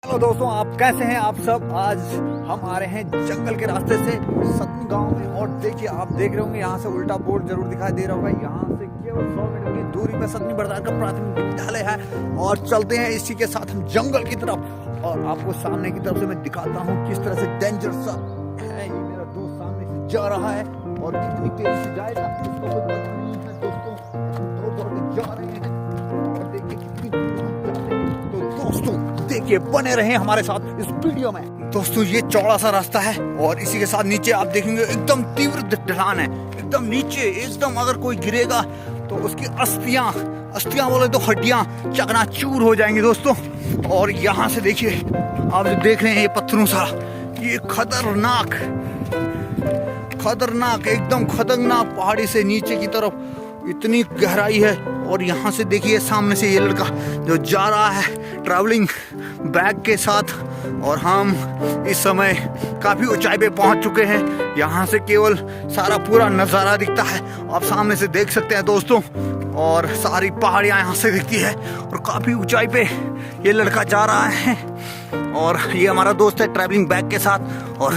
Hello दोस्तों, आप कैसे हैं? आप सब आज हम आ रहे हैं जंगल के रास्ते से सतनी गांव में। और देखिए, आप देख रहे होंगे यहाँ से उल्टा बोर्ड जरूर दिखाई दे रहा होगा। यहाँ से केवल 100 मीटर की दूरी पर सतनी बरदार का प्राथमिक विद्यालय है। और चलते हैं इसी के साथ हम जंगल की तरफ। और आपको सामने की तरफ से मैं दिखाता हूँ किस तरह से डेंजर सा है। ये मेरा दोस्त सामने से जा रहा है और कितनी तेजी से जाएगा इसको कोई पता नहीं है दोस्तों। दौड़ दौड़ के जा रहे हैं और देखिए कितनी दूर हम जाते हैं। तो दोस्तों देखिए, बने रहे हमारे साथ इस वीडियो में। दोस्तों ये चौड़ा सा रास्ता है और इसी के साथ नीचे आप देखेंगे एकदम तीव्र ढलान है। एकदम नीचे एकदम अगर कोई गिरेगा तो उसकी अस्थियां बोले तो हड्डियां चकनाचूर हो जाएंगी दोस्तों। और यहाँ से देखिए, आप जो देख रहे हैं ये पत्थरों सा, ये खतरनाक एकदम खतरनाक पहाड़ी से नीचे की तरफ इतनी गहराई है। और यहाँ से देखिए सामने से ये लड़का जो जा रहा है ट्रैवलिंग बैग के साथ। और हम इस समय काफ़ी ऊंचाई पे पहुँच चुके हैं। यहाँ से केवल सारा पूरा नज़ारा दिखता है, आप सामने से देख सकते हैं दोस्तों। और सारी पहाड़ियाँ यहाँ से दिखती है और काफ़ी ऊंचाई पे ये लड़का जा रहा है। और ये हमारा दोस्त है ट्रैवलिंग बैग के साथ। और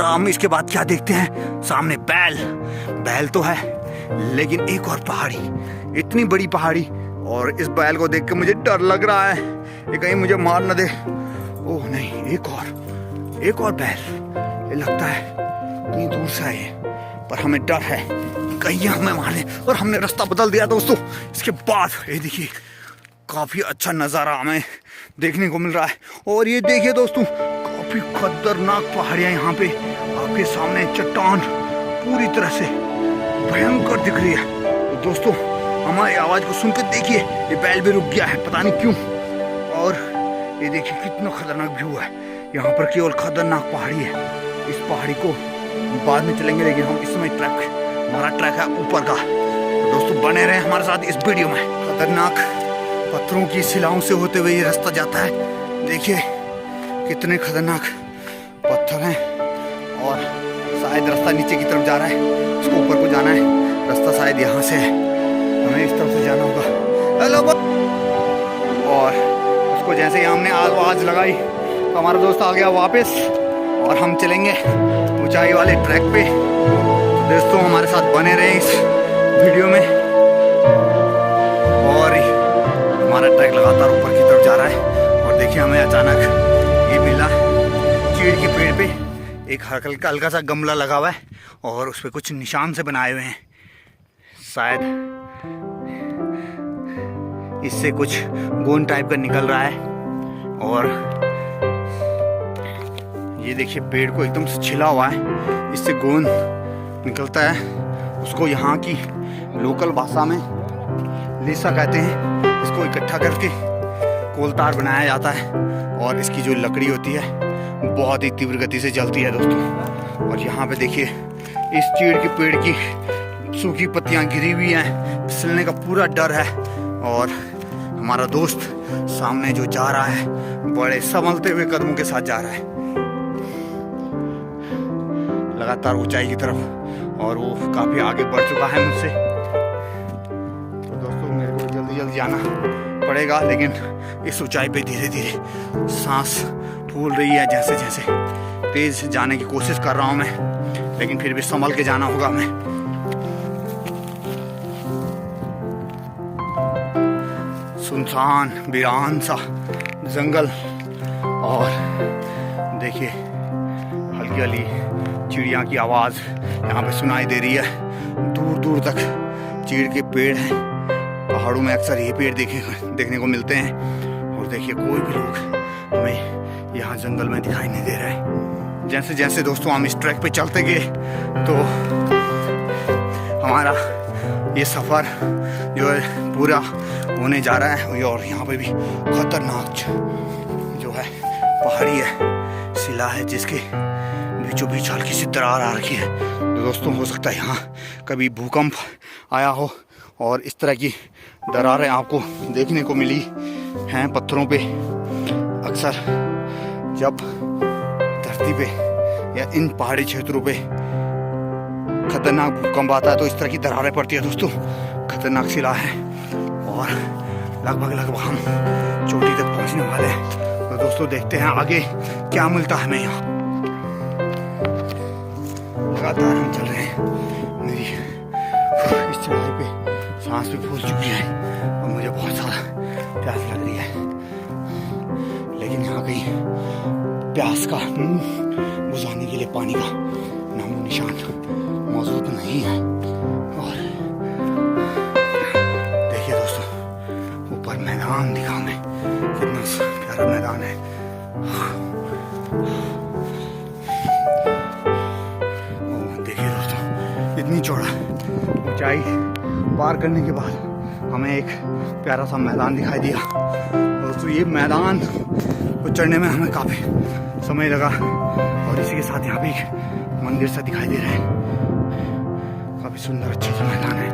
हम इसके बाद क्या देखते हैं, सामने बैल तो है लेकिन एक और पहाड़ी, इतनी बड़ी पहाड़ी। और इस बैल को देख के मुझे डर लग रहा है, ये कहीं मुझे मार न दे। ओह नहीं, एक और बैल, ये लगता है कहीं दूर से है पर हमें डर है कहीं हमें मारे। और हमने रास्ता बदल दिया दोस्तों। इसके बाद ये देखिए काफी अच्छा नजारा हमें देखने को मिल रहा है। और ये देखिए दोस्तों, काफी खतरनाक पहाड़ियां यहाँ पे आपके सामने, चट्टान पूरी तरह से भयंकर दिख रही है। तो दोस्तों हमारी आवाज को सुन के देखिए, ये बैल भी रुक गया है, पता नहीं क्यों। और ये देखिए कितना खतरनाक व्यू है। यहाँ पर केवल खतरनाक पहाड़ी है। इस पहाड़ी को बाद में चलेंगे, लेकिन हम इस समय हमारा ट्रैक है ऊपर का। तो दोस्तों बने रहे हमारे साथ इस वीडियो में। खतरनाक पत्थरों की शिलाओं से होते हुए ये रास्ता जाता है। देखिए कितने खतरनाक पत्थर हैं। और शायद रास्ता नीचे की तरफ जा रहा है, उसको ऊपर को जाना है। रास्ता शायद यहाँ से है, हमें इस तरफ से जाना होगा। हेलो। और उसको जैसे ही हमने आवाज़ लगाई तो हमारा दोस्त आ गया वापस और हम चलेंगे ऊंचाई वाले ट्रैक पे। तो दोस्तों हमारे साथ बने रहे इस वीडियो में। और हमारा ट्रैक लगातार ऊपर की तरफ जा रहा है। और देखिए हमें अचानक ये मिला चीड़ के पेड़ पे एक हल्का सा गमला लगा हुआ है और उस पर कुछ निशान से बनाए हुए हैं। शायद इससे कुछ गोंद टाइप का निकल रहा है। और ये देखिए पेड़ को एकदम से छिला हुआ है, इससे गोंद निकलता है। उसको यहाँ की लोकल भाषा में लीसा कहते हैं। इसको इकट्ठा करके कोलतार बनाया जाता है। और इसकी जो लकड़ी होती है बहुत ही तीव्र गति से जलती है दोस्तों। और यहाँ पे देखिए इस चीड़ के पेड़ की सूखी पत्तियाँ गिरी हुई हैं, फिसलने का पूरा डर है। और हमारा दोस्त सामने जो जा रहा है बड़े संभलते हुए कदमों के साथ जा रहा है लगातार ऊंचाई की तरफ। और वो काफी आगे बढ़ चुका है मुझसे। तो दोस्तों मेरे को जल्दी जाना पड़ेगा, लेकिन इस ऊंचाई पे धीरे धीरे सांस फूल रही है। जैसे जैसे तेज जाने की कोशिश कर रहा हूँ मैं, लेकिन फिर भी संभल के जाना होगा हमें। सुनसान वीरान सा जंगल। और देखिए हल्की चिड़िया की आवाज़ यहाँ पे सुनाई दे रही है। दूर दूर तक चीड़ के पेड़ हैं। पहाड़ों में अक्सर ये पेड़ देखने को मिलते हैं। और देखिए कोई भी लोग हमें यहाँ जंगल में दिखाई नहीं दे रहा है। जैसे जैसे दोस्तों हम इस ट्रैक पे चलते गए तो हमारा ये सफ़र जो है पूरा होने जा रहा है। और यहाँ पे भी खतरनाक जो है पहाड़ी है, शिला है, जिसके बीचों बीच हल्की सी दरार आ रखी है। तो दोस्तों हो सकता है यहाँ कभी भूकंप आया हो और इस तरह की दरारें आपको देखने को मिली हैं पत्थरों पे। अक्सर जब धरती पे या इन पहाड़ी क्षेत्रों पे खतरनाक भूकंप आता है तो इस तरह की दरारें पड़ती है दोस्तों। खतरनाक शिला है और लगभग हम चोटी तक पहुंचने वाले हैं। तो दोस्तों देखते हैं आगे क्या मिलता है हमें यहाँ। लगातार हम चल रहे हैं, मेरी इस चढ़ाई पे सांस भी फूल चुकी है और मुझे बहुत सारा प्यास लग रही है, लेकिन यहाँ कहीं प्यास का बुझाने के लिए पानी का नामो निशान मौजूद नहीं है। और देखिए दोस्तों, ऊपर मैदान दिखा हमें, कितना प्यारा मैदान है। देखिए दोस्तों, इतनी चौड़ा ऊंचाई पार करने के बाद हमें एक प्यारा सा मैदान दिखाई दिया। दोस्तों ये मैदान को चढ़ने में हमें काफ़ी समय लगा और इसी के साथ यहाँ पे एक मंदिर सा दिखाई दे रहा है, काफ़ी सुंदर अच्छा सा मैदान है।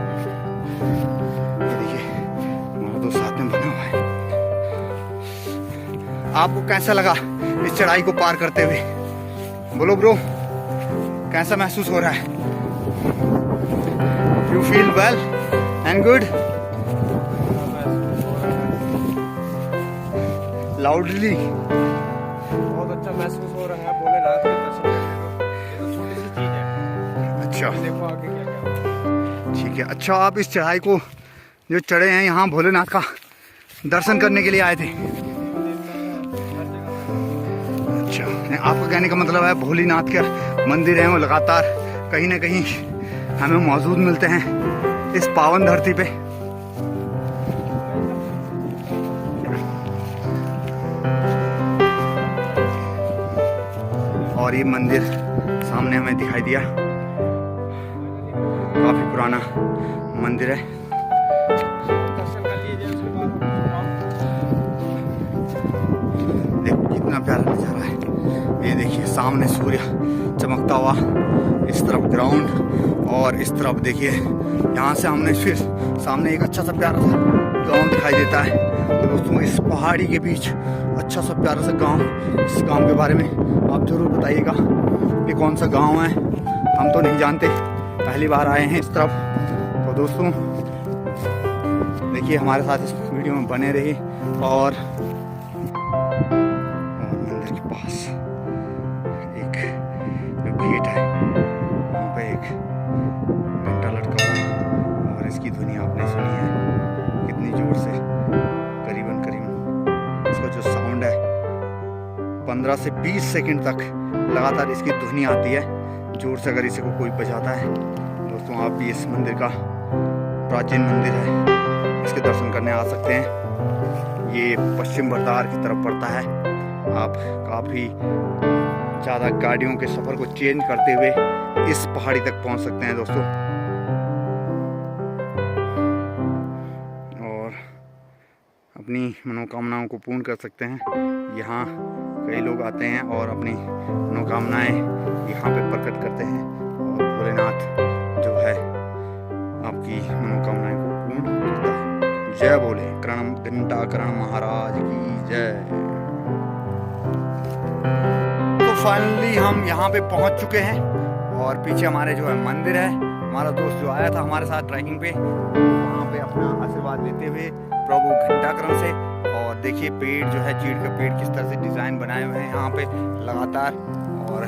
ये देखिए हमारा दोस्त साथ में बना हुआ है। आपको कैसा लगा इस चढ़ाई को पार करते हुए? बोलो ब्रो, कैसा महसूस हो रहा है? You feel well and good? Loudly. बहुत अच्छा महसूस हो रहा है भोलेनाथ के दर्शन करने को। ये तो छोटी सी चीज है। अच्छा देखो आगे क्या क्या। ठीक है। अच्छा, आप इस चढ़ाई को जो चढ़े हैं यहाँ भोलेनाथ का दर्शन करने के लिए आए थे? अच्छा, आपका कहने का मतलब है भोलेनाथ के मंदिर हैं वो लगातार कहीं ना कहीं हमें मौजूद मिलते हैं इस पावन धरती पे। और ये मंदिर सामने हमें दिखाई दिया, काफी पुराना मंदिर है। देखो कितना प्यारा नजारा है। ये देखिए सामने सूर्य चमकता हुआ, इस तरफ ग्राउंड और इस तरफ देखिए यहाँ से हमने फिर सामने एक अच्छा सा प्यारा सा गांव दिखाई देता है। तो दोस्तों इस पहाड़ी के बीच अच्छा सा प्यारा सा गांव, इस गांव के बारे में आप जरूर बताइएगा ये कौन सा गांव है, हम तो नहीं जानते, पहली बार आए हैं इस तरफ। तो दोस्तों देखिए हमारे साथ इस वीडियो में बने रहिए। और मंदिर के पास एक जो गेट है वहाँ पे एक घंटा लटका हुआ है और इसकी ध्वनि आपने सुनी है कितनी जोर से, करीबन इसका जो साउंड है 15 से 20 सेकंड तक लगातार इसकी ध्वनि आती है जोर से, अगर इसे को कोई बजाता है। दोस्तों आप भी इस मंदिर का, प्राचीन मंदिर है, इसके दर्शन करने आ सकते हैं। ये पश्चिम बर्दार की तरफ पड़ता है। आप काफ़ी ज़्यादा गाड़ियों के सफ़र को चेंज करते हुए इस पहाड़ी तक पहुंच सकते हैं दोस्तों। और अपनी मनोकामनाओं को पूर्ण कर सकते हैं। यहाँ कई लोग आते हैं और अपनी मनोकामनाएं यहाँ पे प्रकट करते हैं और भोलेनाथ जो है आपकी मनोकामनाएं को पूर्ण करता है। जय बोले घंटाकरण महाराज की जय। तो फाइनली हम यहाँ पे पहुँच चुके हैं और पीछे हमारे जो है मंदिर है। हमारा दोस्त जो आया था हमारे साथ ट्रैकिंग पे, वहाँ पे अपना आशीर्वाद लेते हुए प्रभु घंटाकरण से। और देखिए पेड़ जो है, चीड़ का पेड़ किस तरह से डिज़ाइन बनाए हुए हैं यहाँ पे लगातार। और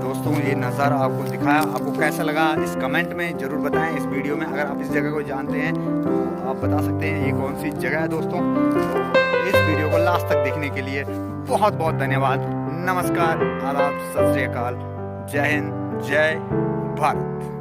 दोस्तों ये नज़ारा आपको दिखाया, आपको कैसा लगा इस कमेंट में ज़रूर बताएं। इस वीडियो में अगर आप इस जगह को जानते हैं तो आप बता सकते हैं ये कौन सी जगह है दोस्तों। इस वीडियो को लास्ट तक देखने के लिए बहुत बहुत धन्यवाद। नमस्कार, आदाब, सत श्री अकाल, जय हिंद, जय भारत।